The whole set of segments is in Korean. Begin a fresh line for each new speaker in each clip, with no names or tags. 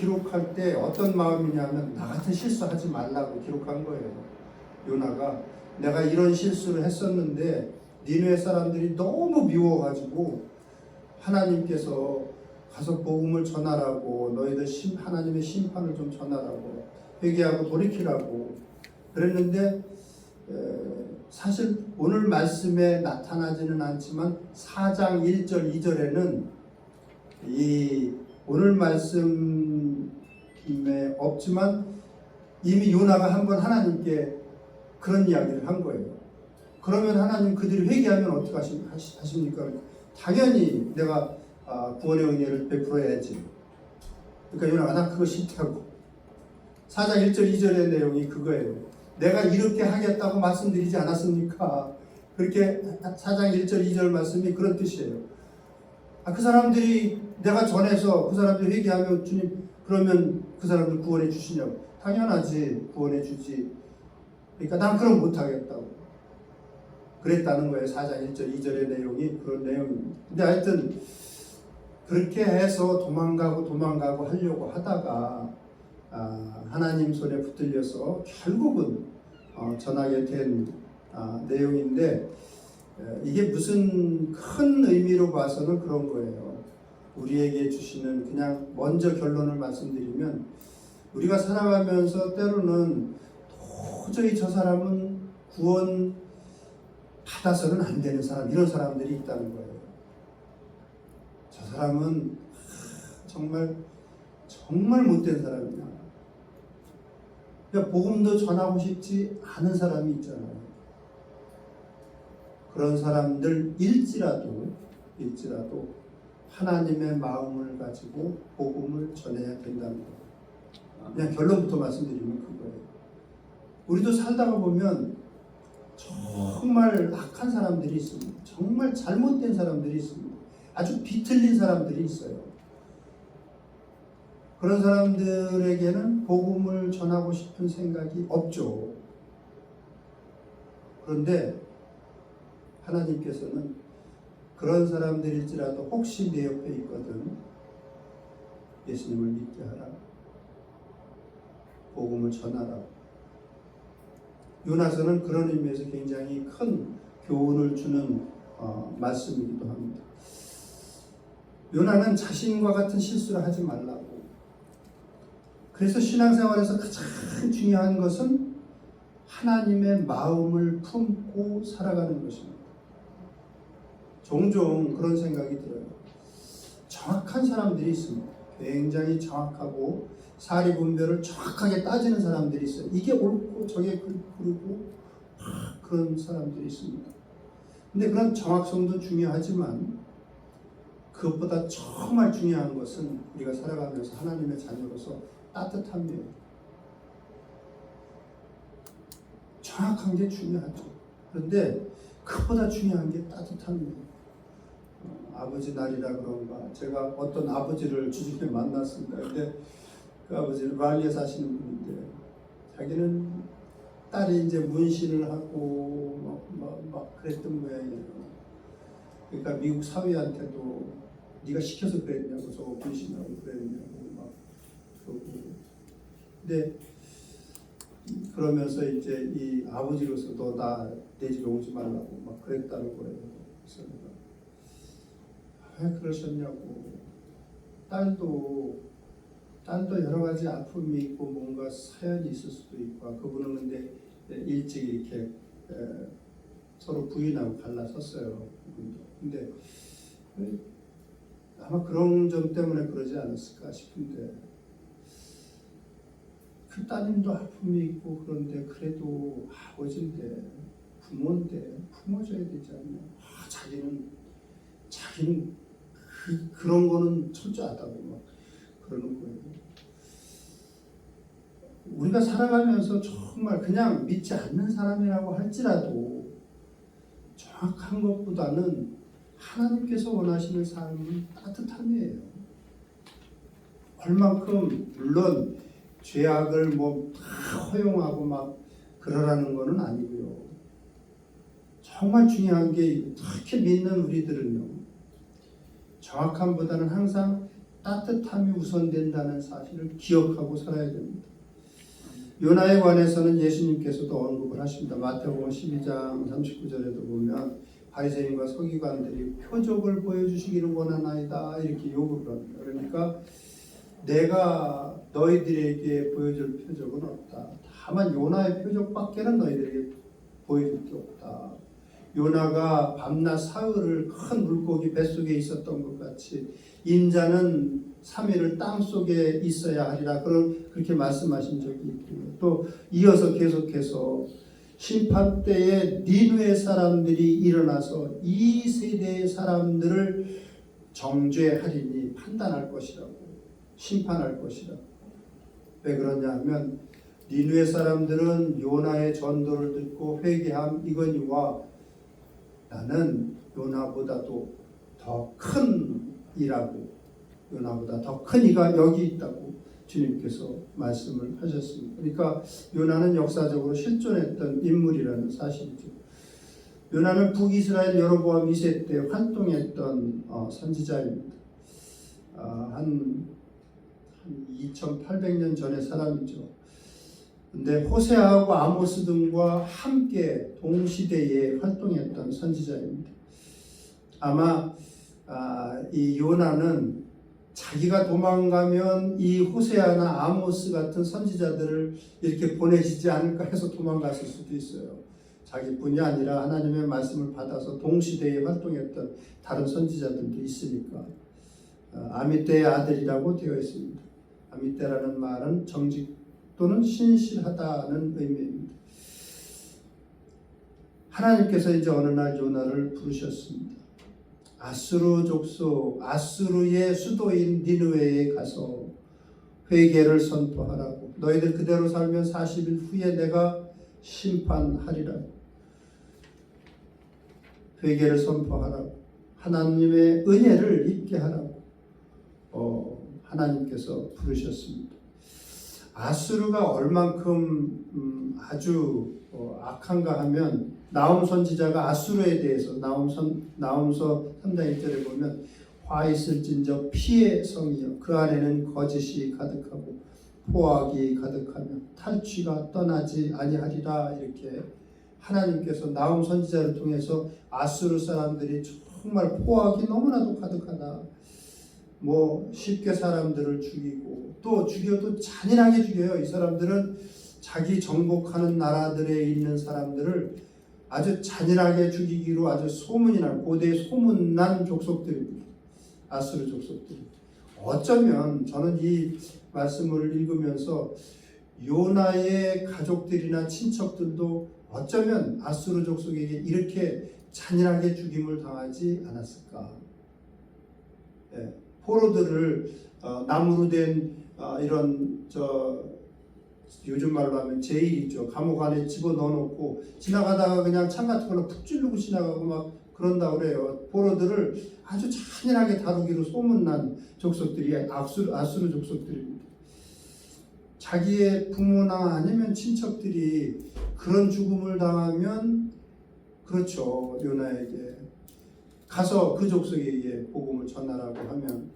기록할 때 어떤 마음이냐면 나 같은 실수하지 말라고 기록한 거예요. 요나가 내가 이런 실수를 했었는데 니느웨 사람들이 너무 미워가지고 하나님께서 가서 복음을 전하라고, 너희들 하나님의 심판을 좀 전하라고, 회개하고 돌이키라고 그랬는데, 사실 오늘 말씀에 나타나지는 않지만 4장 1절 2절에는 이 오늘 말씀에 없지만 이미 요나가 한번 하나님께 그런 이야기를 한 거예요. 그러면 하나님 그들이 회개하면 어떻게 하십니까? 당연히 내가 구원의 은혜를 베풀어야지. 그러니까 요나가 나 그거 싫다고. 4장 1절 2절의 내용이 그거예요. 내가 이렇게 하겠다고 말씀드리지 않았습니까? 그렇게 4장 1절 2절 말씀이 그런 뜻이에요. 그 사람들이 내가 전해서 그 사람들 회개하면 주님 그러면 그 사람들 구원해 주시냐고. 당연하지, 구원해 주지. 그러니까 난 그럼 못하겠다고 그랬다는 거예요. 4장 1절 2절의 내용이 그런 내용입니다. 근데 하여튼 그렇게 해서 도망가고 하려고 하다가 하나님 손에 붙들려서 결국은 전하게 된 내용인데, 이게 무슨 큰 의미로 봐서는 그런 거예요. 우리에게 주시는, 그냥 먼저 결론을 말씀드리면, 우리가 살아가면서 때로는 도저히 저 사람은 구원 받아서는 안 되는 사람, 이런 사람들이 있다는 거예요. 저 사람은 정말 못된 사람이야. 그러니까 복음도 전하고 싶지 않은 사람이 있잖아요. 그런 사람들일지라도 하나님의 마음을 가지고 복음을 전해야 된다는 거예요. 그냥 결론부터 말씀드리면 그거예요. 우리도 살다가 보면 정말 악한 사람들이 있습니다. 정말 잘못된 사람들이 있습니다. 아주 비틀린 사람들이 있어요. 그런 사람들에게는 복음을 전하고 싶은 생각이 없죠. 그런데 하나님께서는 그런 사람들일지라도 혹시 내 옆에 있거든 예수님을 믿게 하라, 복음을 전하라. 요나서는 그런 의미에서 굉장히 큰 교훈을 주는 말씀이기도 합니다. 요나는 자신과 같은 실수를 하지 말라고. 그래서 신앙생활에서 가장 중요한 것은 하나님의 마음을 품고 살아가는 것입니다. 종종 그런 생각이 들어요. 정확한 사람들이 있습니다. 굉장히 정확하고 사리분별을 정확하게 따지는 사람들이 있어요. 이게 옳고 저게 그르고 그런 사람들이 있습니다. 근데 그런 정확성도 중요하지만 그것보다 정말 중요한 것은 우리가 살아가면서 하나님의 자녀로서 따뜻함이에요. 정확한 게 중요하죠. 그런데 그것보다 중요한 게 따뜻함이에요. 아버지 날이라 그런가, 제가 어떤 아버지를 주중에 만났습니다. 근데 그 아버지는 발리에 사시는 분인데, 자기는 딸이 이제 문신을 하고 막 그랬던 모양이에요. 그러니까 미국 사위한테도 네가 시켜서 그랬냐고, 저거 문신하고 그랬냐고 막 그러고. 근데 그러면서 이제 이 아버지로서도 나 내 집에 오지 말라고 막 그랬다는 거예요. 그래서 왜 그러셨냐고. 딸도 여러 가지 아픔이 있고 뭔가 사연이 있을 수도 있고, 그분은 근데 일찍 이렇게 서로 부인하고 갈라섰어요. 근데 아마 그런 점 때문에 그러지 않았을까 싶은데, 그 따님도 아픔이 있고 그런데 그래도 아버지인데, 부모인데 품어줘야 되지 않나. 자기는 그런 거는 철저하다고 막 그러는 거예요. 우리가 살아가면서 정말 그냥 믿지 않는 사람이라고 할지라도 정확한 것보다는 하나님께서 원하시는 삶은 따뜻함이에요. 얼만큼, 물론 죄악을 다 허용하고 막 그러라는 거는 아니고요. 정말 중요한 게, 특히 믿는 우리들은요, 정확함보다는 항상 따뜻함이 우선된다는 사실을 기억하고 살아야 됩니다. 요나에 관해서는 예수님께서도 언급을 하십니다. 마태복음 12장 39절에도 보면 바리새인과 서기관들이 표적을 보여주시기를 원하나이다 이렇게 요구를 합니다. 그러니까 내가 너희들에게 보여줄 표적은 없다. 다만 요나의 표적밖에는 너희들에게 보여줄 게 없다. 요나가 밤낮 사흘을 큰 물고기 뱃속에 있었던 것 같이 인자는 3일을 땅속에 있어야 하리라 그렇게 말씀하신 적이 있고요. 또 이어서 계속해서 심판 때에 니느웨 사람들이 일어나서 이 세대의 사람들을 정죄하리니 판단할 것이라고 심판할 것이라고. 왜 그러냐 하면 니느웨 사람들은 요나의 전도를 듣고 회개함 이거니와 나는 요나보다도 더 큰 이라고 요나보다 더 큰 이가 여기 있다고 주님께서 말씀을 하셨습니다. 그러니까 요나는 역사적으로 실존했던 인물이라는 사실이죠. 요나는 북이스라엘 여로보암 2세 때 활동했던 선지자입니다. 한 2800년 전의 사람이죠. 근데 호세아하고 아모스 등과 함께 동시대에 활동했던 선지자입니다. 아마 이 요나는 자기가 도망가면 이 호세아나 아모스 같은 선지자들을 이렇게 보내시지 않을까 해서 도망갔을 수도 있어요. 자기뿐이 아니라 하나님의 말씀을 받아서 동시대에 활동했던 다른 선지자들도 있으니까. 아미떼의 아들이라고 되어 있습니다. 아미떼라는 말은 정직 또는 신실하다는 의미입니다. 하나님께서 이제 어느 날 요나를 부르셨습니다. 아수르 족속, 아수르의 수도인 니느웨에 가서 회개를 선포하라고. 너희들 그대로 살면 40일 후에 내가 심판하리라. 회개를 선포하라고. 하나님의 은혜를 입게 하라고 하나님께서 부르셨습니다. 아수르가 얼만큼 아주 악한가 하면 나훔 선지자가 아수르에 대해서 나훔서 3장 1절에 보면 화 있을진저 피의 성이여 그 안에는 거짓이 가득하고 포악이 가득하며 탈취가 떠나지 아니하리라 이렇게 하나님께서 나훔 선지자를 통해서 아수르 사람들이 정말 포악이 너무나도 가득하다. 쉽게 사람들을 죽이고 또 죽여도 잔인하게 죽여요. 이 사람들은 자기 정복하는 나라들에 있는 사람들을 아주 잔인하게 죽이기로 아주 소문이 난 고대의 소문난 족속들입니다. 아수르 족속들. 어쩌면 저는 이 말씀을 읽으면서 요나의 가족들이나 친척들도 어쩌면 아수르 족속에게 이렇게 잔인하게 죽임을 당하지 않았을까. 포로들을 나무로 된 이런 요즘 말로 하면 제일이죠. 감옥 안에 집어넣어놓고 지나가다가 그냥 창 같은 걸로 푹 찌르고 지나가고 막 그런다고 그래요. 포로들을 아주 잔인하게 다루기로 소문난 족속들이 아수르 족속들입니다. 자기의 부모나 아니면 친척들이 그런 죽음을 당하면 그렇죠. 요나에게 가서 그 족속에게 복음을 전하라고 하면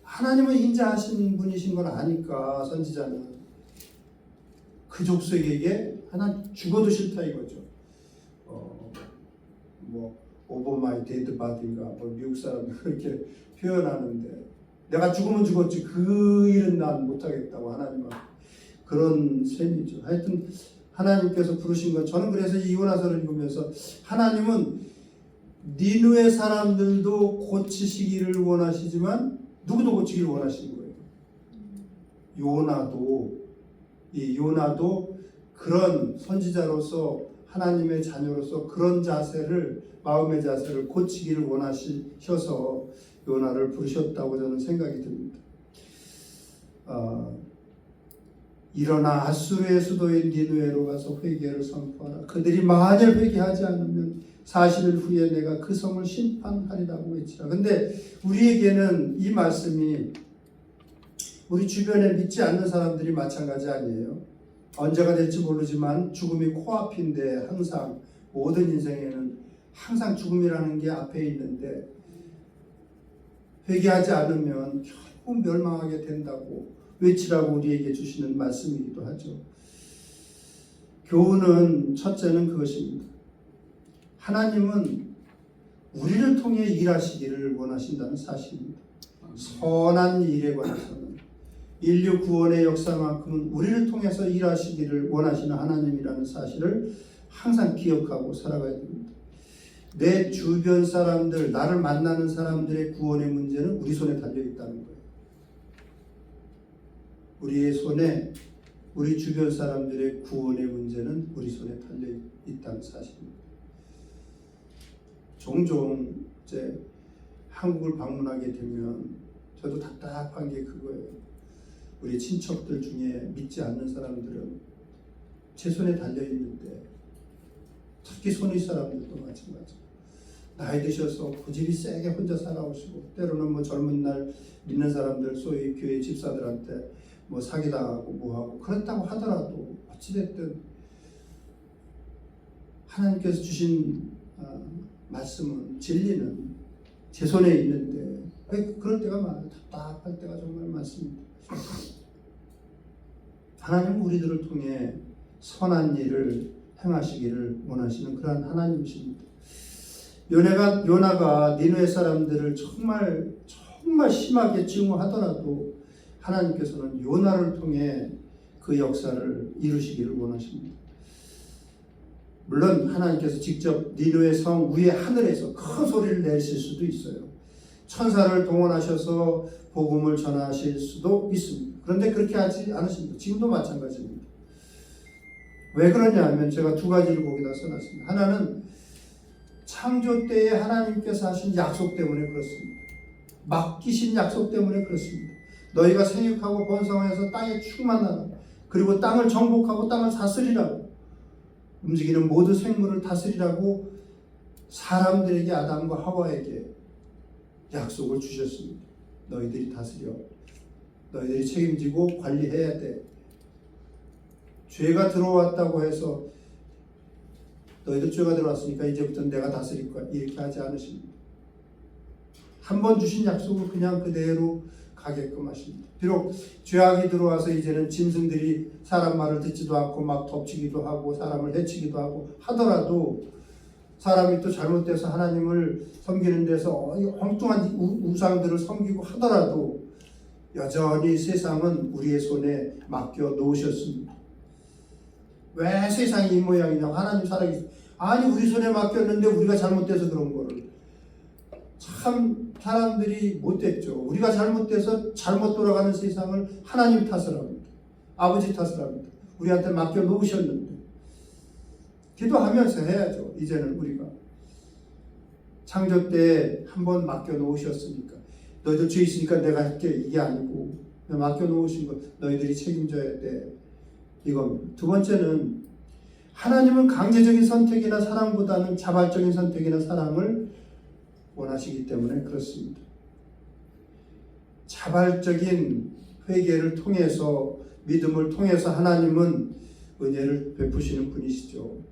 하나님은 인자하신 분이신 걸 아니까 선지자는 그 족속에게 하나 죽어도 싫다 이거죠. 오버 마이 데드 바디인가 미국 사람들 그렇게 표현하는데 내가 죽으면 죽었지 그 일은 난 못하겠다고 하나님 앞에 그런 셈이죠. 하여튼 하나님께서 부르신 건 저는 그래서 이 요나서를 읽으면서 하나님은 니느웨 사람들도 고치시기를 원하시지만 누구도 고치기를 원하시는 거예요. 요나도 그런 선지자로서 하나님의 자녀로서 그런 마음의 자세를 고치기를 원하셔서 요나를 부르셨다고 저는 생각이 듭니다. 일어나 아수르의 수도인 니느웨로 가서 회개를 선포하라. 그들이 만일 회개하지 않으면 40일 후에 내가 그 성을 심판하리라고 외치라. 근데 우리에게는 이 말씀이 우리 주변에 믿지 않는 사람들이 마찬가지 아니에요. 언제가 될지 모르지만 죽음이 코앞인데 항상 모든 인생에는 항상 죽음이라는 게 앞에 있는데 회개하지 않으면 전부 멸망하게 된다고 외치라고 우리에게 주시는 말씀이기도 하죠. 교훈은 첫째는 그것입니다. 하나님은 우리를 통해 일하시기를 원하신다는 사실입니다. 선한 일에 관해서는 인류 구원의 역사만큼은 우리를 통해서 일하시기를 원하시는 하나님이라는 사실을 항상 기억하고 살아가야 됩니다. 내 주변 사람들, 나를 만나는 사람들의 구원의 문제는 우리 손에 달려있다는 거예요. 우리의 손에 우리 주변 사람들의 구원의 문제는 우리 손에 달려있다는 사실입니다. 종종 이제 한국을 방문하게 되면 저도 답답한 게 그거예요. 우리 친척들 중에 믿지 않는 사람들은 제 손에 달려있는데, 특히 손의 사람들도 마찬가지. 나이 드셔서 고집이 세게 혼자 살아오시고, 때로는 뭐 젊은 날 믿는 사람들, 소위 교회 집사들한테 뭐 사기당하고 뭐하고 그렇다고 하더라도 어찌됐든 하나님께서 주신 말씀은, 진리는 제 손에 있는데 왜 그럴 때가 많아요. 답답할 때가 정말 많습니다. 하나님은 우리들을 통해 선한 일을 행하시기를 원하시는 그러한 하나님이십니다. 요나가 니느웨 사람들을 정말 심하게 증오하더라도 하나님께서는 요나를 통해 그 역사를 이루시기를 원하십니다. 물론 하나님께서 직접 니느웨 성 위에 하늘에서 큰 소리를 내실 수도 있어요. 천사를 동원하셔서 복음을 전하실 수도 있습니다. 그런데 그렇게 하지 않으십니다. 지금도 마찬가지입니다. 왜 그러냐 하면 제가 두 가지를 거기다 써놨습니다. 하나는 창조 때에 하나님께서 하신 약속 때문에 그렇습니다. 맡기신 약속 때문에 그렇습니다. 너희가 생육하고 번성해서 땅에 충만하라. 그리고 땅을 정복하고 땅을 다스리라고, 움직이는 모든 생물을 다스리라고 사람들에게, 아담과 하와에게 약속을 주셨습니다. 너희들이 다스려, 너희들이 책임지고 관리해야 돼. 죄가 들어왔다고 해서 너희들 죄가 들어왔으니까 이제부터 내가 다스릴 거야, 이렇게 하지 않으십니다. 한 번 주신 약속을 그냥 그대로 가게끔 하십니다. 비록 죄악이 들어와서 이제는 짐승들이 사람 말을 듣지도 않고 막 덮치기도 하고 사람을 해치기도 하고 하더라도, 사람이 또 잘못돼서 하나님을 섬기는 데서 엉뚱한 우상들을 섬기고 하더라도 여전히 세상은 우리의 손에 맡겨 놓으셨습니다. 왜 세상이 이 모양이냐고. 하나님 살아계시, 아니 우리 손에 맡겼는데 우리가 잘못돼서 그런 거를. 참 사람들이 못됐죠. 우리가 잘못돼서 잘못 돌아가는 세상을 하나님 탓을 합니다. 아버지 탓을 합니다. 우리한테 맡겨 놓으셨는데. 기도하면서 해야죠. 이제는 우리가 창조 때 한번 맡겨 놓으셨으니까, 너희들 죄 있으니까 내가 할게, 이게 아니고 맡겨 놓으신 거 너희들이 책임져야 돼, 이겁니다. 두 번째는 하나님은 강제적인 선택이나 사랑보다는 자발적인 선택이나 사랑을 원하시기 때문에 그렇습니다. 자발적인 회개를 통해서, 믿음을 통해서 하나님은 은혜를 베푸시는 분이시죠.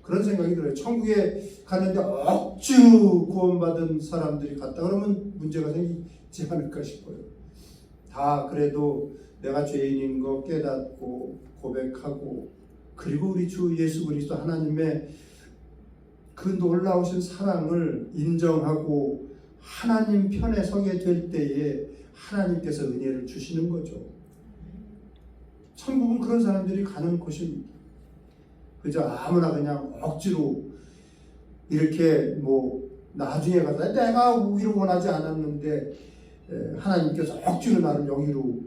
그런 생각이 들어요. 천국에 가는데 억지로 구원받은 사람들이 갔다 그러면 문제가 생기지 않을까 싶어요. 다 그래도 내가 죄인인 거 깨닫고 고백하고, 그리고 우리 주 예수 그리스도 하나님의 그 놀라우신 사랑을 인정하고 하나님 편에 서게 될 때에 하나님께서 은혜를 주시는 거죠. 천국은 그런 사람들이 가는 곳입니다. 그저 아무나 그냥 억지로 이렇게 뭐 나중에 가서 내가 우위를 원하지 않았는데 하나님께서 억지로 나를 여기로,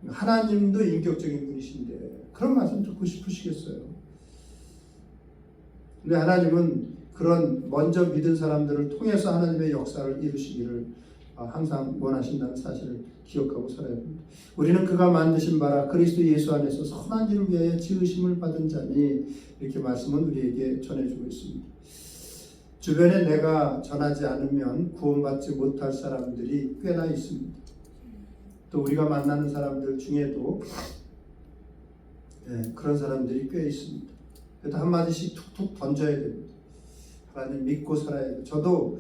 하나님도 인격적인 분이신데 그런 말씀 듣고 싶으시겠어요? 근데 하나님은 그런 먼저 믿은 사람들을 통해서 하나님의 역사를 이루시기를 항상 원하신다는 사실을 기억하고 살아야 합니다. 우리는 그가 만드신 바라 그리스도 예수 안에서 선한 일을 위하여 지으심을 받은 자니, 이렇게 말씀은 우리에게 전해주고 있습니다. 주변에 내가 전하지 않으면 구원받지 못할 사람들이 꽤나 있습니다. 또 우리가 만나는 사람들 중에도 그런 사람들이 꽤 있습니다. 그래도 한마디씩 툭툭 던져야 됩니다. 하나님 믿고 살아야 돼요. 저도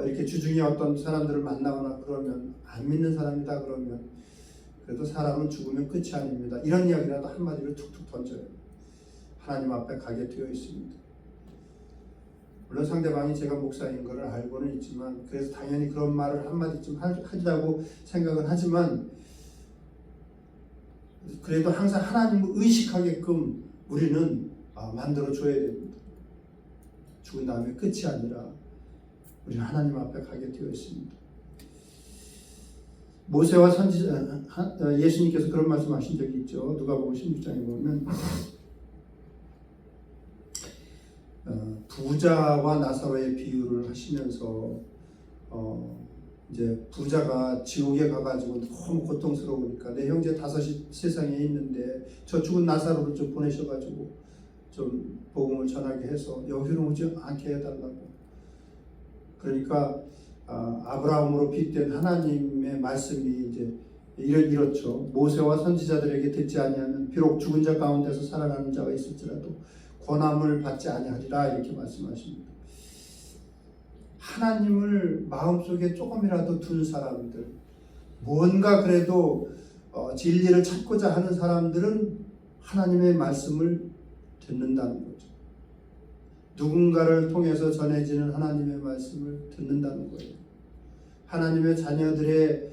이렇게 주중에 어떤 사람들을 만나거나 그러면 안 믿는 사람이다 그러면 그래도 사람은 죽으면 끝이 아닙니다. 이런 이야기라도 한마디로 툭툭 던져요. 하나님 앞에 가게 되어 있습니다. 물론 상대방이 제가 목사인 것을 알고는 있지만 그래서 당연히 그런 말을 한마디쯤 하리라고 생각은 하지만 그래도 항상 하나님을 의식하게끔 우리는 만들어줘야 됩니다. 죽은 다음에 끝이 아니라 우리는 하나님 앞에 가게 되어 있습니다. 모세와 선지자 예수님께서 그런 말씀하신 적이 있죠. 누가복음 16장에 보면 부자와 나사로의 비유를 하시면서 이제 부자가 지옥에 가가지고 너무 고통스러우니까 내 형제 다섯이 세상에 있는데 저 죽은 나사로를 좀 보내셔가지고 좀 복음을 전하게 해서 여기로 오지 않게 해달라고. 그러니까 아브라함으로 빗댄 하나님의 말씀이 이제 이렇죠. 모세와 선지자들에게 듣지 아니하면 비록 죽은 자 가운데서 살아나는 자가 있을지라도 권함을 받지 아니하리라 이렇게 말씀하십니다. 하나님을 마음속에 조금이라도 둔 사람들, 뭔가 그래도 진리를 찾고자 하는 사람들은 하나님의 말씀을 듣는다는 거죠. 누군가를 통해서 전해지는 하나님의 말씀을 듣는다는 거예요. 하나님의 자녀들의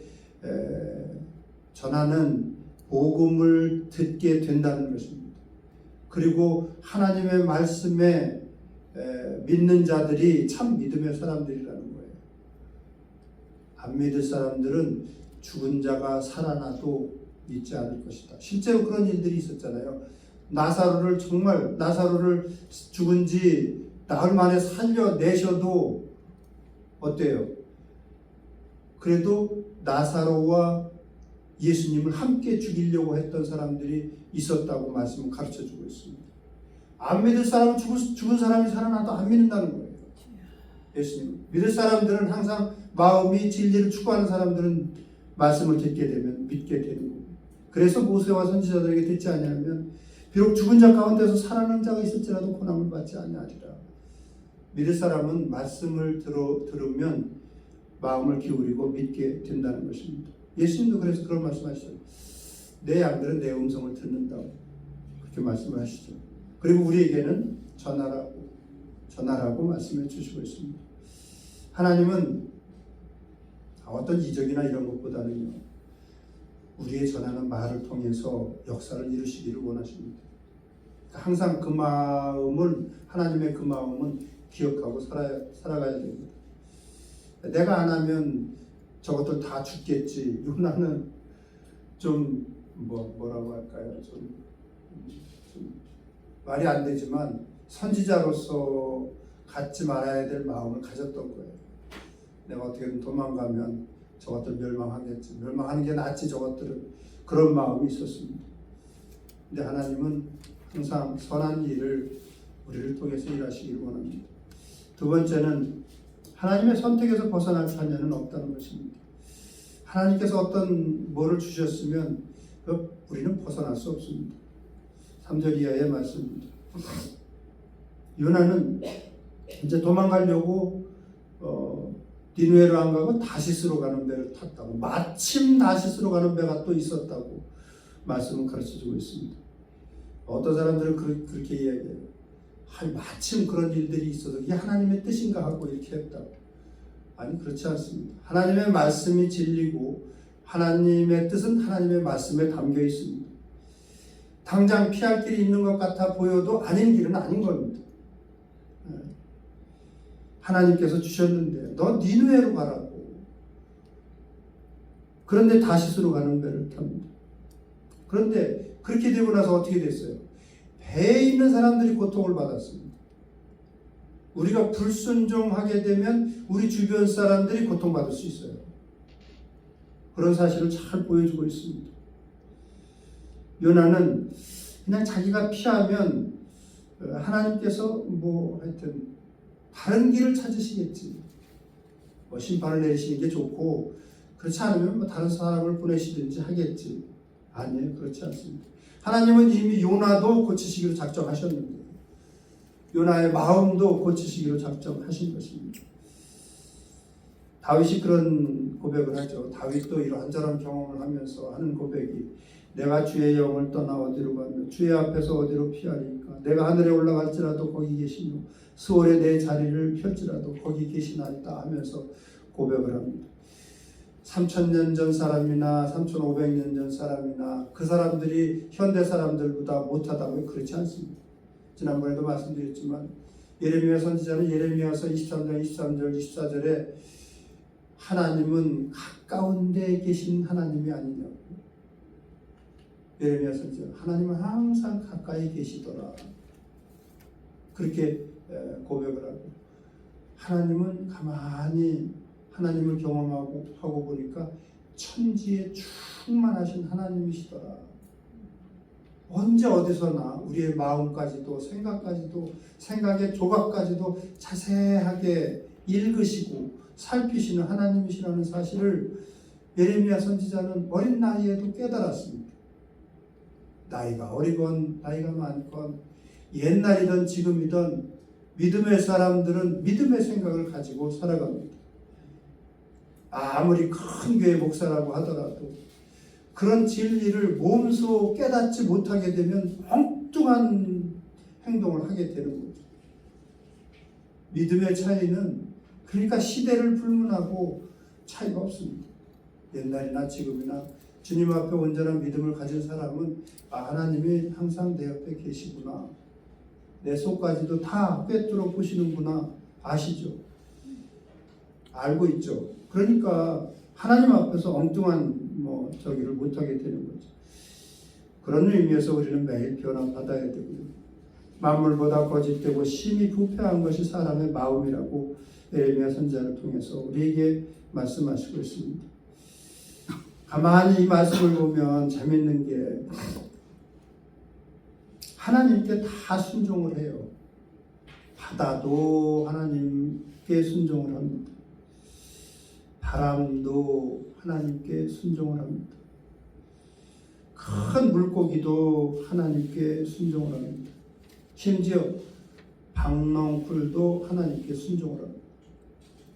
전하는 복음을 듣게 된다는 것입니다. 그리고 하나님의 말씀에 믿는 자들이 참 믿음의 사람들이라는 거예요. 안 믿을 사람들은 죽은 자가 살아나도 믿지 않을 것이다. 실제로 그런 일들이 있었잖아요. 나사로를 죽은 지 나흘 만에 살려내셔도 어때요? 그래도 나사로와 예수님을 함께 죽이려고 했던 사람들이 있었다고 말씀을 가르쳐주고 있습니다. 안 믿을 사람은 죽은 사람이 살아나도 안 믿는다는 거예요. 예수님. 믿을 사람들은 항상 마음이 진리를 추구하는 사람들은 말씀을 듣게 되면 믿게 되는 거예요. 그래서 모세와 선지자들에게 듣지 아니하면 비록 죽은 자 가운데서 살아난 자가 있을지라도 고난을 받지 아니하리라. 믿을 사람은 말씀을 들으면 마음을 기울이고 믿게 된다는 것입니다. 예수님도 그래서 그런 말씀하시죠. 내 양들은 내 음성을 듣는다고 그렇게 말씀을 하시죠. 그리고 우리에게는 전하라고 말씀해 주시고 있습니다. 하나님은 어떤 이적이나 이런 것보다는요, 우리의 전하는 말을 통해서 역사를 이루시기를 원하십니다. 항상 그 마음을, 하나님의 그 마음은 기억하고 살아가야 됩니다. 내가 안 하면 저것들 다 죽겠지. 요나는 좀 뭐라고 할까요? 좀 말이 안 되지만 선지자로서 갖지 말아야 될 마음을 가졌던 거예요. 내가 어떻게든 도망가면 저것들 멸망하겠지. 멸망하는 게 낫지 저것들은. 그런 마음이 있었습니다. 근데 하나님은 항상 선한 일을 우리를 통해서 일하시길 원합니다. 두 번째는 하나님의 선택에서 벗어날 자녀는 없다는 것입니다. 하나님께서 어떤 뭐를 주셨으면 우리는 벗어날 수 없습니다. 3절 이하의 말씀입니다. 요나는 이제 도망가려고 니느웨로 안 가고 다시스로 가는 배를 탔다고, 마침 다시스로 가는 배가 또 있었다고 말씀을 가르쳐주고 있습니다. 어떤 사람들은 그렇게 이야기해요. 마침 그런 일들이 있어서 이게 하나님의 뜻인가 하고 이렇게 했다고. 아니, 그렇지 않습니다. 하나님의 말씀이 진리고 하나님의 뜻은 하나님의 말씀에 담겨 있습니다. 당장 피할 길이 있는 것 같아 보여도 아닌 길은 아닌 겁니다. 하나님께서 주셨는데 너 니느웨로 가라고. 그런데 다시스로 가는 배를 탑니다. 그런데 그렇게 되고 나서 어떻게 됐어요? 배에 있는 사람들이 고통을 받았습니다. 우리가 불순종하게 되면 우리 주변 사람들이 고통받을 수 있어요. 그런 사실을 잘 보여주고 있습니다. 요나는 그냥 자기가 피하면 하나님께서 하여튼 다른 길을 찾으시겠지. 심판을 내리시는 게 좋고, 그렇지 않으면 다른 사람을 보내시든지 하겠지. 아니에요. 그렇지 않습니다. 하나님은 이미 요나도 고치시기로 작정하셨는데, 요나의 마음도 고치시기로 작정하신 것입니다. 다윗이 그런 고백을 하죠. 다윗도 이런저런 경험을 하면서 하는 고백이 내가 주의 영을 떠나 어디로 가며 주의 앞에서 어디로 피하리까. 내가 하늘에 올라갈지라도 거기 계시며 수월에 내 자리를 펼지라도 거기 계시나이다 하면서 고백을 합니다. 3000년 전 사람이나 3500년 전 사람이나 그 사람들이 현대 사람들보다 못하다고 그렇지 않습니다. 지난번에도 말씀드렸지만 예레미야 선지자는 예레미야서 23장 23절 24절에 하나님은 가까운 데 계신 하나님이 아니냐고. 예레미야 선지자 하나님은 항상 가까이 계시더라 그렇게 고백을 하고, 하나님은 가만히 하나님을 경험하고 보니까 천지에 충만하신 하나님이시더라. 언제 어디서나 우리의 마음까지도 생각까지도 생각의 조각까지도 자세하게 읽으시고 살피시는 하나님이시라는 사실을 예레미야 선지자는 어린 나이에도 깨달았습니다. 나이가 어리건 나이가 많건 옛날이든 지금이든 믿음의 사람들은 믿음의 생각을 가지고 살아갑니다. 아무리 큰 교회 목사라고 하더라도 그런 진리를 몸소 깨닫지 못하게 되면 엉뚱한 행동을 하게 되는 거죠. 믿음의 차이는 그러니까 시대를 불문하고 차이가 없습니다. 옛날이나 지금이나 주님 앞에 온전한 믿음을 가진 사람은 하나님이 항상 내 옆에 계시구나, 내 속까지도 다 꿰뚫어 보시는구나 아시죠? 알고 있죠. 그러니까 하나님 앞에서 엉뚱한 저기를 못하게 되는 거죠. 그런 의미에서 우리는 매일 변화받아야 되고요. 만물보다 거짓되고 심히 부패한 것이 사람의 마음이라고 예레미야 선지자를 통해서 우리에게 말씀하시고 있습니다. 가만히 이 말씀을 보면 재밌는 게 하나님께 다 순종을 해요. 바다도 하나님께 순종을 합니다. 바람도 하나님께 순종을 합니다. 큰 물고기도 하나님께 순종을 합니다. 심지어 박넝쿨도 하나님께 순종을 합니다.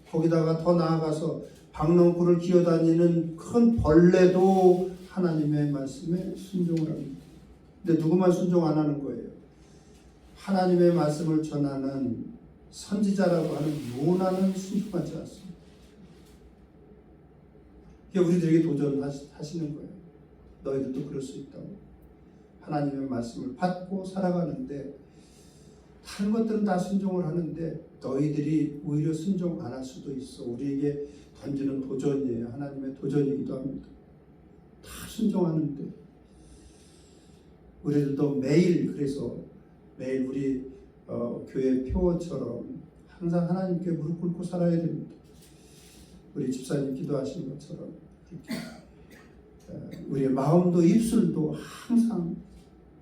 거기다가 더 나아가서 박넝쿨을 기어다니는 큰 벌레도 하나님의 말씀에 순종을 합니다. 근데 누구만 순종 안 하는 거예요? 하나님의 말씀을 전하는 선지자라고 하는 요나는 순종하지 않습니다. 우리들에게 도전하시는 거예요. 너희들도 그럴 수 있다고. 하나님의 말씀을 받고 살아가는데 다른 것들은 다 순종을 하는데 너희들이 오히려 순종 안 할 수도 있어. 우리에게 던지는 도전이에요. 하나님의 도전이기도 합니다. 다 순종하는데 우리들도 매일 그래서 매일 우리 교회 표어처럼 항상 하나님께 무릎 꿇고 살아야 됩니다. 우리 집사님 기도하신 것처럼 그렇게 우리의 마음도 입술도 항상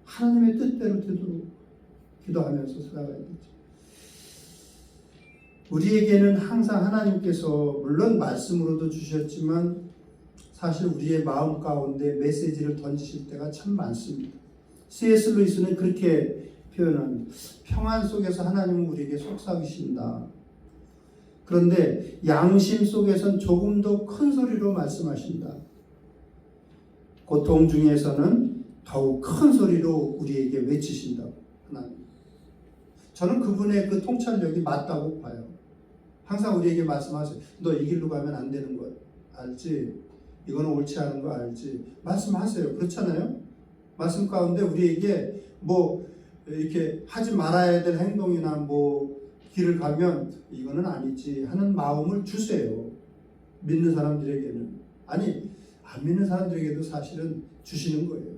하나님의 뜻대로 되도록 기도하면서 살아가야 되죠. 우리에게는 항상 하나님께서 물론 말씀으로도 주셨지만 사실 우리의 마음 가운데 메시지를 던지실 때가 참 많습니다. C.S. 루이스는 그렇게 표현합니다. 평안 속에서 하나님은 우리에게 속삭이신다. 그런데 양심 속에선 조금 더 큰 소리로 말씀하신다. 고통 중에서는 더욱 큰 소리로 우리에게 외치신다. 하나님. 저는 그분의 그 통찰력이 맞다고 봐요. 항상 우리에게 말씀하세요. 너 이 길로 가면 안 되는 거 알지? 이거는 옳지 않은 거 알지? 말씀하세요. 그렇잖아요? 말씀 가운데 우리에게 이렇게 하지 말아야 될 행동이나 길을 가면 이거는 아니지 하는 마음을 주세요. 믿는 사람들에게는. 아니, 안 믿는 사람들에게도 사실은 주시는 거예요.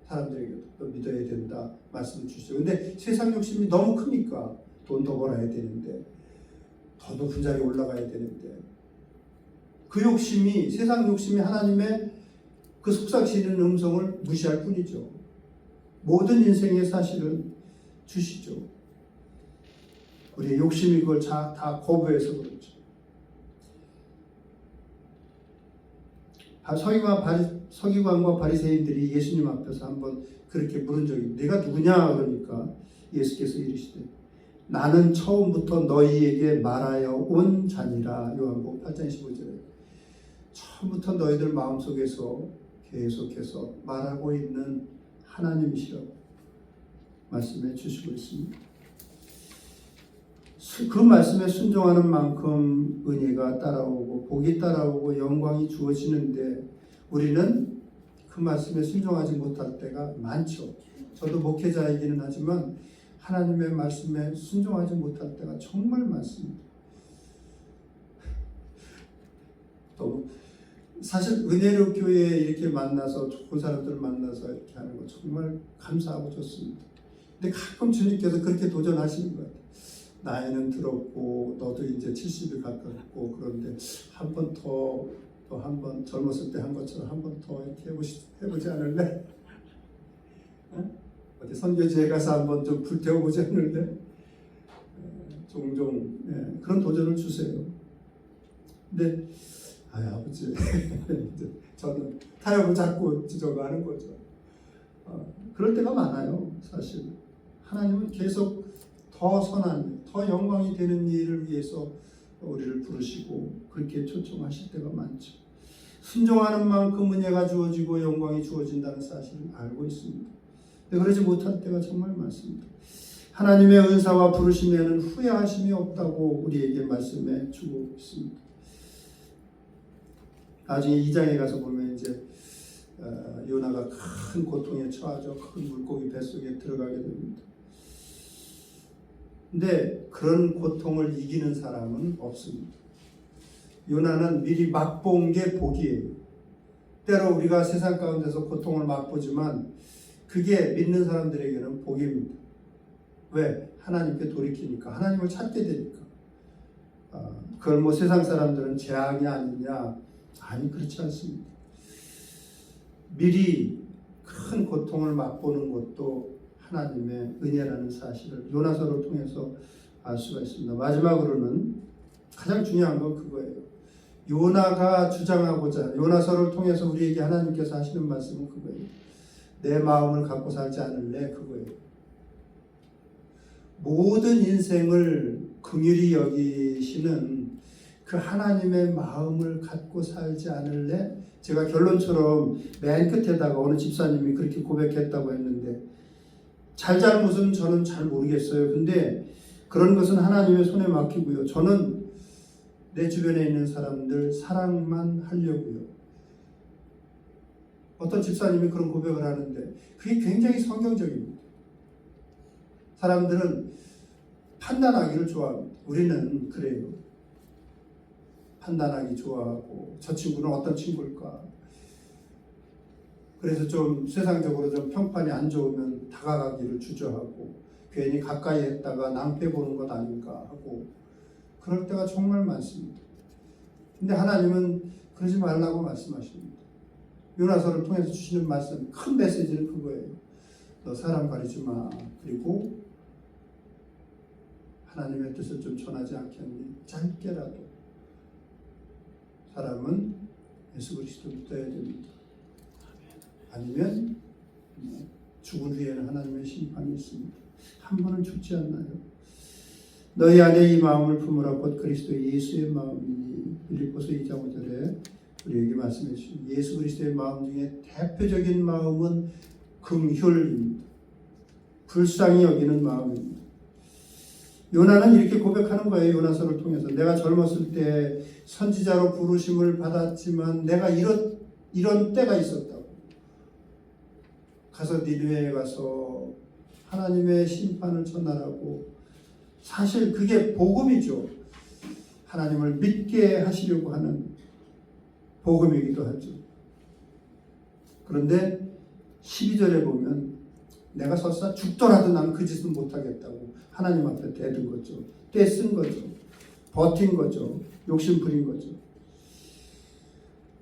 사람들에게도 또 믿어야 된다 말씀을 주시죠. 근데 세상 욕심이 너무 크니까 돈 더 벌어야 되는데 더 높은 자리에 올라가야 되는데 그 욕심이 세상 욕심이 하나님의 그 속삭이는 음성을 무시할 뿐이죠. 모든 인생의 사실은 주시죠. 우리의 욕심이 그걸 다 거부해서 그렇죠. 서기관과 바리새인들이 예수님 앞에서 한번 그렇게 물은 적이, 내가 누구냐 그러니까 예수께서 이르시되 나는 처음부터 너희에게 말하여 온 자니라. 요한복음 8장 15절에 처음부터 너희들 마음속에서 계속해서 말하고 있는 하나님이시라고 말씀해 주시고 있습니다. 그 말씀에 순종하는 만큼 은혜가 따라오고 복이 따라오고 영광이 주어지는데 우리는 그 말씀에 순종하지 못할 때가 많죠. 저도 목회자이기는 하지만 하나님의 말씀에 순종하지 못할 때가 정말 많습니다. 또 사실 은혜로 교회에 이렇게 만나서 좋은 사람들을 만나서 이렇게 하는 거 정말 감사하고 좋습니다. 근데 가끔 주님께서 그렇게 도전하시는 것 같아요. 나이는 들었고 너도 이제 70이 가깝고 그런데 한 번 더 또 한 번 젊었을 때 한 것처럼 한 번 더 이렇게 해보지 않을래? 어디 선교지에 가서 한번 좀 불태워보지 않을래? 종종 그런 도전을 주세요. 근데 아버지 저는 타협을 자꾸 지적하는 거죠. 그럴 때가 많아요. 사실 하나님은 계속 더 선한, 더 영광이 되는 일을 위해서 우리를 부르시고 그렇게 초청하실 때가 많죠. 순종하는 만큼 은혜가 주어지고 영광이 주어진다는 사실을 알고 있습니다. 근데 그러지 못할 때가 정말 많습니다. 하나님의 은사와 부르심에는 후회하심이 없다고 우리에게 말씀해 주고 있습니다. 나중에 2장에 가서 보면 이제 요나가 큰 고통에 처하죠. 큰 물고기 뱃속에 들어가게 됩니다. 근데 그런 고통을 이기는 사람은 없습니다. 요나는 미리 맛본 게 복이에요. 때로 우리가 세상 가운데서 고통을 맛보지만 그게 믿는 사람들에게는 복입니다. 왜? 하나님께 돌이키니까, 하나님을 찾게 되니까. 그걸 뭐 세상 사람들은 재앙이 아니냐? 아니, 그렇지 않습니다. 미리 큰 고통을 맛보는 것도 하나님의 은혜라는 사실을 요나서를 통해서 알 수가 있습니다. 마지막으로는 가장 중요한 건 그거예요. 요나가 주장하고자 요나서를 통해서 우리에게 하나님께서 하시는 말씀은 그거예요. 내 마음을 갖고 살지 않을래? 그거예요. 모든 인생을 긍휼히 여기시는 그 하나님의 마음을 갖고 살지 않을래? 제가 결론처럼 맨 끝에다가 어느 집사님이 그렇게 고백했다고 했는데 잘잘못은 저는 잘 모르겠어요. 근데 그런 것은 하나님의 손에 맡기고요. 저는 내 주변에 있는 사람들 사랑만 하려고요. 어떤 집사님이 그런 고백을 하는데 그게 굉장히 성경적입니다. 사람들은 판단하기를 좋아합니다. 우리는 그래요. 판단하기 좋아하고 저 친구는 어떤 친구일까? 그래서 좀 세상적으로 좀 평판이 안 좋으면 다가가기를 주저하고 괜히 가까이 했다가 낭패 보는 것 아닌가 하고 그럴 때가 정말 많습니다. 근데 하나님은 그러지 말라고 말씀하십니다. 요나서를 통해서 주시는 말씀, 큰 메시지는 그거예요. 너 사람 가리지 마. 그리고 하나님의 뜻을 좀 전하지 않겠니? 짧게라도 사람은 예수 그리스도를 믿어야 됩니다. 아니면 죽은 후에는 하나님의 심판이 있습니다. 한 번은 죽지 않나요? 너희 안에 이 마음을 품으라 곧 그리스도 예수의 마음이니. 빌립보서 2장 5절에 우리에게 말씀해 주신 예수 그리스도의 마음 중에 대표적인 마음은 긍휼입니다. 불쌍히 여기는 마음입니다. 요나는 이렇게 고백하는 거예요. 요나서를 통해서 내가 젊었을 때 선지자로 부르심을 받았지만 내가 이런 때가 있었다고. 가서 니느웨에 가서 하나님의 심판을 전하라고. 사실 그게 복음이죠. 하나님을 믿게 하시려고 하는 복음이기도 하죠. 그런데 12절에 보면 내가 설사 죽더라도 난 그 짓은 못하겠다고 하나님 앞에 대든 거죠. 떼쓴 거죠. 버틴 거죠. 욕심 부린 거죠.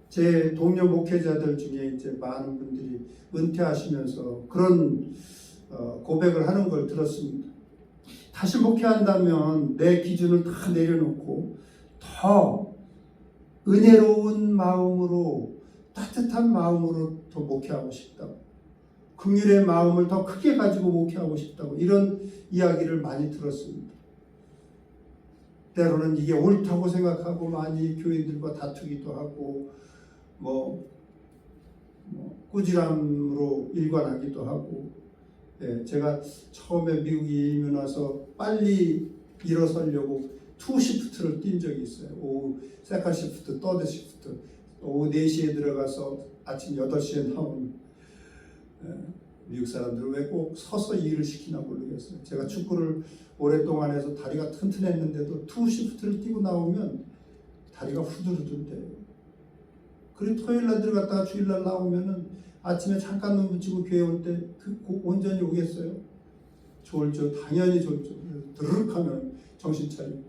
제 동료 목회자들 중에 이제 많은 분들이 은퇴하시면서 그런 고백을 하는 걸 들었습니다. 다시 목회한다면 내 기준을 다 내려놓고 더 은혜로운 마음으로 따뜻한 마음으로 더 목회하고 싶다고. 긍휼의 마음을 더 크게 가지고 목회하고 싶다고 이런 이야기를 많이 들었습니다. 때로는 이게 옳다고 생각하고 많이 교인들과 다투기도 하고 꾸지람으로 일관하기도 하고. 예, 제가 처음에 미국에 이민 와서 빨리 일어서려고 투 시프트를 뛴 적이 있어요. 오후 세컨 시프트, 더드 시프트. 오후 4시에 들어가서 아침 8시에 나오는. 미국 사람들은 왜 꼭 서서 일을 시키나 모르겠어요. 제가 축구를 오랫동안 해서 다리가 튼튼했는데도 투 시프트를 뛰고 나오면 다리가 후들후들대요. 그리고 토요일날 들어갔다가 주일날 나오면은 아침에 잠깐 눈 붙이고 교회 올 때 온전히 오겠어요? 졸죠. 당연히 졸죠. 드르륵 하면 정신 차리고.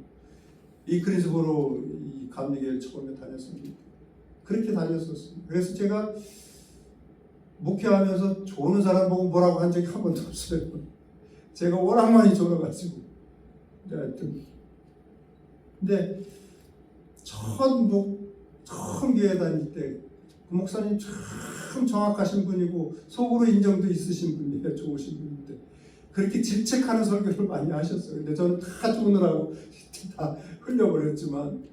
이 그리스보로 이 감리교회를 처음에 다녔습니다. 그렇게 다녔었어요. 그래서 제가 목회하면서 조는 사람 보고 뭐라고 한 적이 한 번도 없어요. 제가 워낙 많이 졸아가지고. 하여튼. 근데 처음 교회 다닐 때 그 목사님 참 정확하신 분이고 속으로 인정도 있으신 분이에요. 좋으신 분인데 그렇게 질책하는 설교를 많이 하셨어요. 근데 저는 다 죽느라고 다 흘려버렸지만,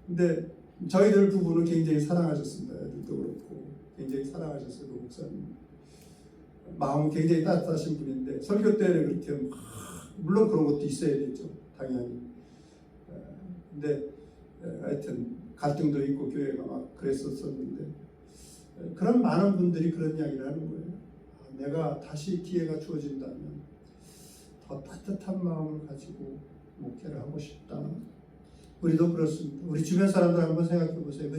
근데 저희들 부부는 굉장히 사랑하셨습니다. 애들도 그렇고 굉장히 사랑하셨어요. 그 목사님 마음은 굉장히 따뜻하신 분인데 설교 때는 그렇게 물론 그런 것도 있어야 되죠, 당연히. 근데 하여튼 갈등도 있고 교회가 막 그랬었는데, 그런 많은 분들이 그런 이야기를 하는 거예요. 내가 다시 기회가 주어진다면 더 따뜻한 마음을 가지고 목회를 하고 싶다. 우리도 그렇습니다. 우리 주변 사람들 한번 생각해 보세요.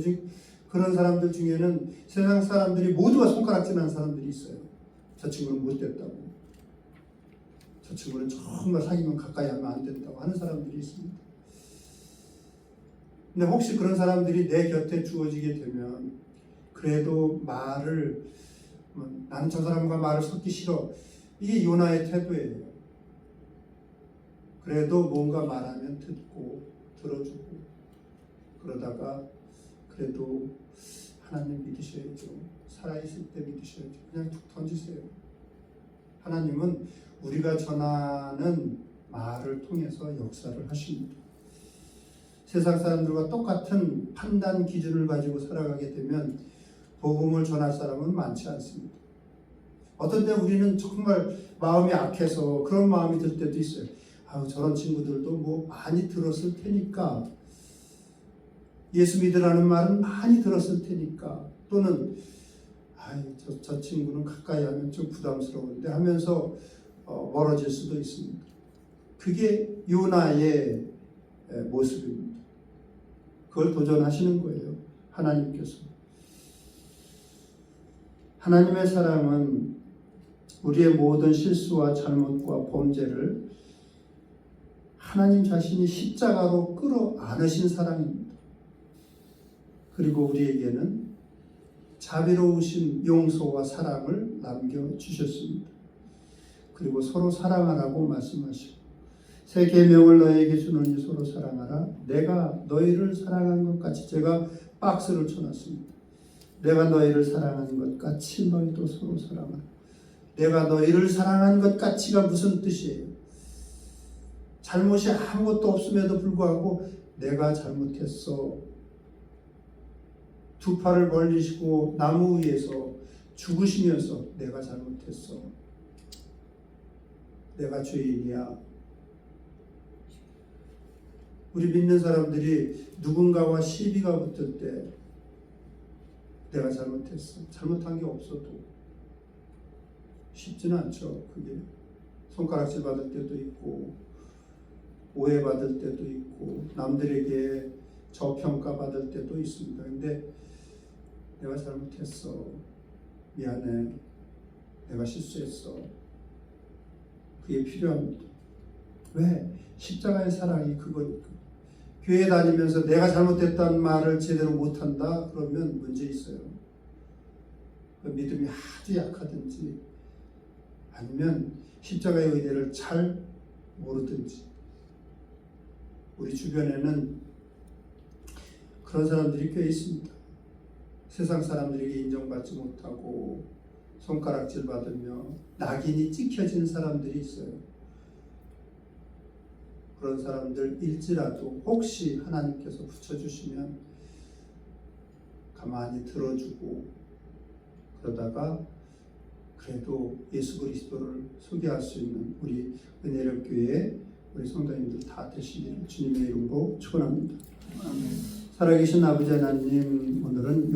그런 사람들 중에는 세상 사람들이 모두가 손가락질하는 사람들이 있어요. 저 친구는 못됐다고, 저 친구는 정말 사귀면 가까이 하면 안 된다고 하는 사람들이 있습니다. 근데 혹시 그런 사람들이 내 곁에 주어지게 되면 그래도 말을, 나는 저 사람과 말을 섞기 싫어, 이게 요나의 태도예요. 그래도 뭔가 말하면 듣고 들어주고, 그러다가 그래도 하나님 믿으셔야죠. 살아있을 때 믿으셔야죠. 그냥 툭 던지세요. 하나님은 우리가 전하는 말을 통해서 역사를 하십니다. 세상 사람들과 똑같은 판단 기준을 가지고 살아가게 되면 복음을 전할 사람은 많지 않습니다. 어떤 때 우리는 정말 마음이 악해서 그런 마음이 들 때도 있어요. 저런 친구들도 뭐 많이 들었을 테니까, 예수 믿으라는 말은 많이 들었을 테니까, 또는 저 친구는 가까이 하면 좀 부담스러운데 하면서 멀어질 수도 있습니다. 그게 요나의 모습입니다. 그걸 도전하시는 거예요, 하나님께서. 하나님의 사랑은 우리의 모든 실수와 잘못과 범죄를 하나님 자신이 십자가로 끌어 안으신 사랑입니다. 그리고 우리에게는 자비로우신 용서와 사랑을 남겨주셨습니다. 그리고 서로 사랑하라고 말씀하시고, 새 계명을 너희에게 주노니 서로 사랑하라. 내가 너희를 사랑한 것 같이, 제가 박스를 쳐놨습니다. 내가 너희를 사랑한 것 같이 너희도 서로 사랑하라. 내가 너희를 사랑한 것 같이가 무슨 뜻이에요? 잘못이 아무것도 없음에도 불구하고 내가 잘못했어, 두 팔을 벌리시고 나무 위에서 죽으시면서 내가 잘못했어, 내가 죄인이야. 우리 믿는 사람들이 누군가와 시비가 붙을 때 내가 잘못했어, 잘못한 게 없어도 쉽지는 않죠. 그게 손가락질 받을 때도 있고, 오해받을 때도 있고, 남들에게 저평가 받을 때도 있습니다. 근데 내가 잘못했어, 미안해, 내가 실수했어, 그게 필요합니다. 왜? 십자가의 사랑이 그거니까. 교회 다니면서 내가 잘못했다는 말을 제대로 못한다 그러면 문제 있어요. 그 믿음이 아주 약하든지, 아니면 십자가의 의미를 잘 모르든지. 우리 주변에는 그런 사람들이 꽤 있습니다. 세상 사람들에게 인정받지 못하고 손가락질 받으며 낙인이 찍혀진 사람들이 있어요. 그런 사람들일지라도 혹시 하나님께서 붙여주시면 가만히 들어주고 그러다가 그래도 예수 그리스도를 소개할 수 있는 우리 은혜력 교회 우리 성도님들 다 되시기를 주님의 이름으로 축원합니다. 살아계신 아버지 하나님, 오늘은